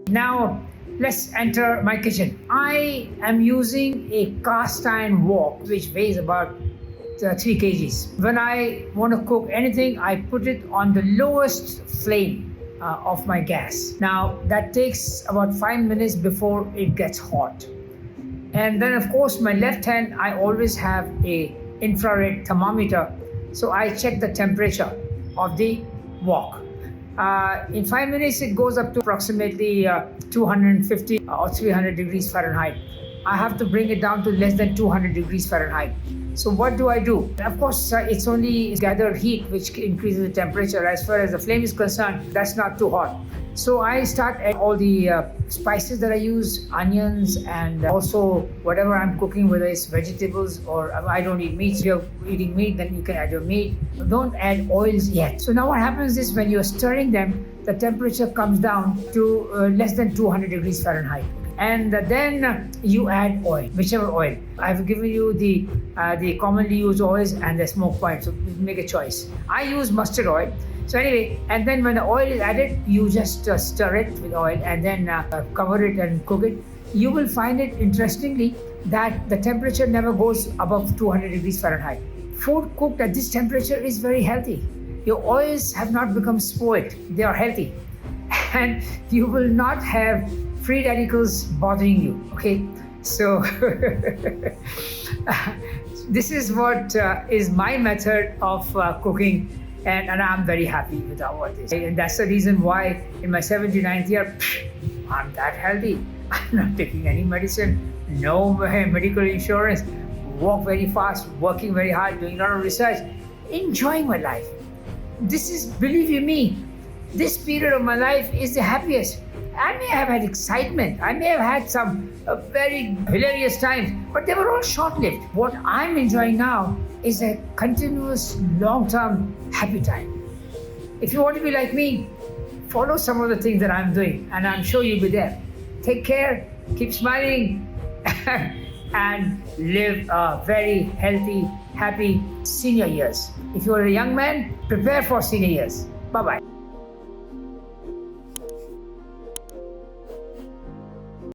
Now, let's enter my kitchen. I am using a cast iron wok which weighs about 3 kgs. When I want to cook anything, I put it on the lowest flame of my gas. Now, that takes about 5 minutes before it gets hot. And then, of course, my left hand, I always have a infrared thermometer. So I check the temperature of the wok. In 5 minutes, it goes up to approximately 250 or 300 degrees Fahrenheit. I have to bring it down to less than 200 degrees Fahrenheit. So what do I do? Of course, it's only gathered heat which increases the temperature. As far as the flame is concerned, that's not too hot. So I start adding all the spices that I use, onions, and also whatever I'm cooking, whether it's vegetables or I don't eat meat. If you're eating meat, then you can add your meat. Don't add oils yet. So now what happens is when you're stirring them, the temperature comes down to less than 200 degrees Fahrenheit. And then you add oil, whichever oil. I've given you the commonly used oils and the smoke point, so make a choice. I use mustard oil. So anyway, and then when the oil is added, you just stir it with oil and then cover it and cook it. You will find it, interestingly, that the temperature never goes above 200 degrees Fahrenheit. Food cooked at this temperature is very healthy. Your oils have not become spoiled. They are healthy. And you will not have free radicals bothering you, okay? So this is what is my method of cooking, and I'm very happy with what this. And that's the reason why in my 79th year, I'm that healthy. I'm not taking any medicine, no medical insurance, walk very fast, working very hard, doing a lot of research, enjoying my life. This is, believe you me, this period of my life is the happiest. I may have had excitement, I may have had some very hilarious times, but they were all short-lived. What I'm enjoying now is a continuous, long-term happy time. If you want to be like me, follow some of the things that I'm doing, and I'm sure you'll be there. Take care, keep smiling, and live a very healthy, happy senior years. If you're a young man, prepare for senior years. Bye-bye.